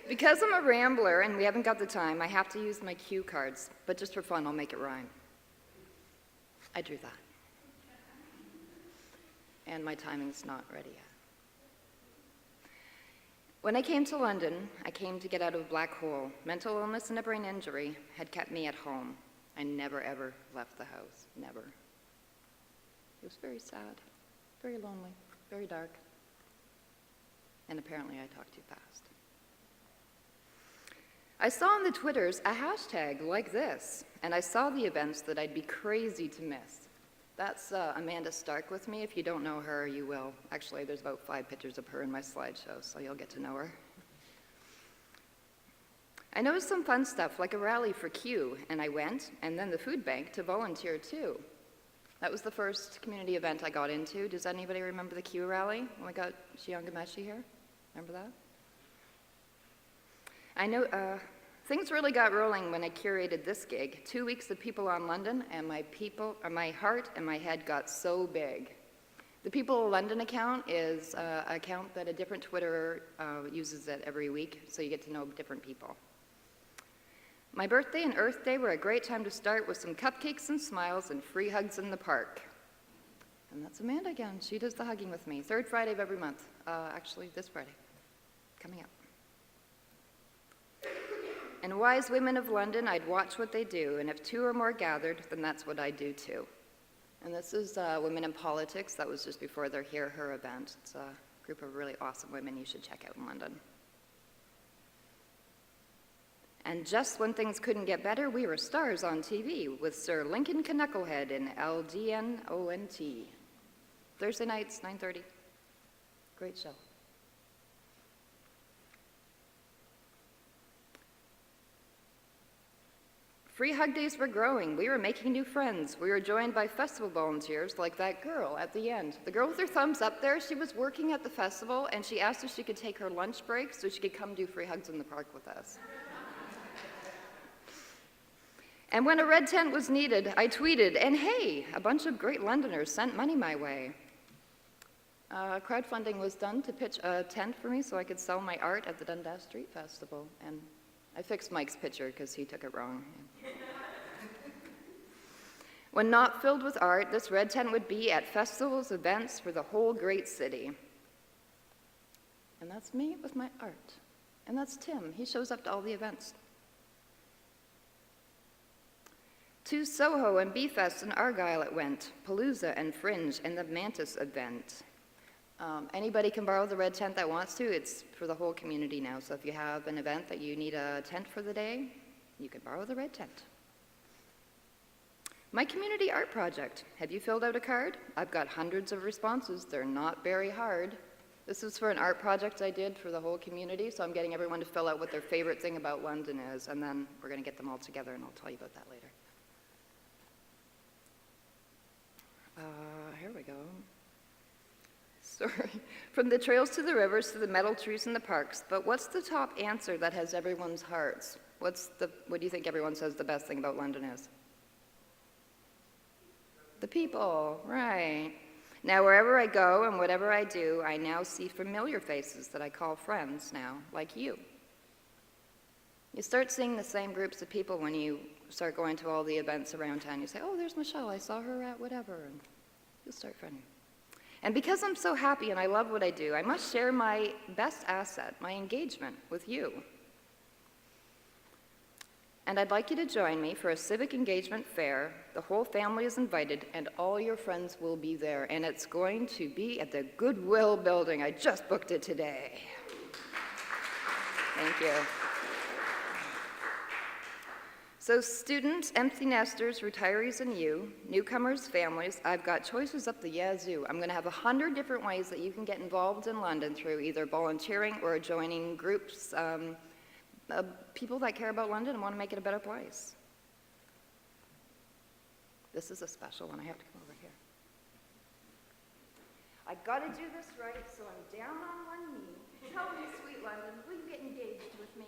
Because I'm a rambler and we haven't got the time, I have to use my cue cards, but just for fun, I'll make it rhyme. I drew that. And my timing's not ready yet. When I came to London, I came to get out of a black hole. Mental illness and a brain injury had kept me at home. I never, ever left the house, never. It was very sad, very lonely, very dark. And apparently I talked too fast. I saw on the Twitters a hashtag like this, and I saw the events that I'd be crazy to miss. That's Amanda Stark with me. If you don't know her, you will. Actually, there's about 5 pictures of her in my slideshow, so you'll get to know her. I noticed some fun stuff, like a rally for Q, and I went, and then the food bank to volunteer too. That was the first community event I got into. Does anybody remember the Q rally when we got Shiangameshi here? Remember that? I know things really got rolling when I curated this gig. 2 weeks of people on London, and my heart and my head got so big. The People of London account is an account that a different Twitterer uses it every week, so you get to know different people. My birthday and Earth Day were a great time to start with some cupcakes and smiles and free hugs in the park. And that's Amanda again. She does the hugging with me. 3rd Friday of every month. Actually, this Friday. Coming up. And wise women of London, I'd watch what they do, and if 2 or more gathered, then that's what I do too. And this is Women in Politics. That was just before their Hear Her event. It's a group of really awesome women you should check out in London. And just when things couldn't get better, we were stars on TV with Sir Lincoln Knucklehead in LDNONT. Thursday nights, 9:30. Great show. Free hug days were growing. We were making new friends. We were joined by festival volunteers like that girl at the end. The girl with her thumbs up there, she was working at the festival and she asked if she could take her lunch break so she could come do free hugs in the park with us. And when a red tent was needed, I tweeted, and hey, a bunch of great Londoners sent money my way. Crowdfunding was done to pitch a tent for me so I could sell my art at the Dundas Street Festival. And I fixed Mike's picture because he took it wrong. When not filled with art, this red tent would be at festivals, events for the whole great city. And that's me with my art. And that's Tim. He shows up to all the events. To Soho and B-Fest and Argyle it went, Palooza and Fringe and the Mantis event. Anybody can borrow the red tent that wants to. It's for the whole community now. So if you have an event that you need a tent for the day, you can borrow the red tent. My community art project. Have you filled out a card? I've got hundreds of responses. They're not very hard. This is for an art project I did for the whole community, so I'm getting everyone to fill out what their favorite thing about London is, and then we're going to get them all together, and I'll tell you about that later. Here we go. Sorry. From the trails to the rivers to the metal trees and the parks, but what's the top answer that has everyone's hearts? What do you think everyone says the best thing about London is? The people, right. Now, wherever I go and whatever I do, I now see familiar faces that I call friends now, like you. You start seeing the same groups of people when you start going to all the events around town. You say, oh, there's Michelle, I saw her at whatever, and you'll start friending. And because I'm so happy and I love what I do, I must share my best asset, my engagement, with you. And I'd like you to join me for a civic engagement fair. The whole family is invited, and all your friends will be there. And it's going to be at the Goodwill building. I just booked it today. Thank you. So students, empty nesters, retirees, and you, newcomers, families, I've got choices up the yazoo. I'm going to have 100 different ways that you can get involved in London through either volunteering or joining groups, people that care about London and want to make it a better place. This is a special one. I have to come over here. I've got to do this right, so I'm down on one knee. Tell me, sweet London, will you get engaged with me?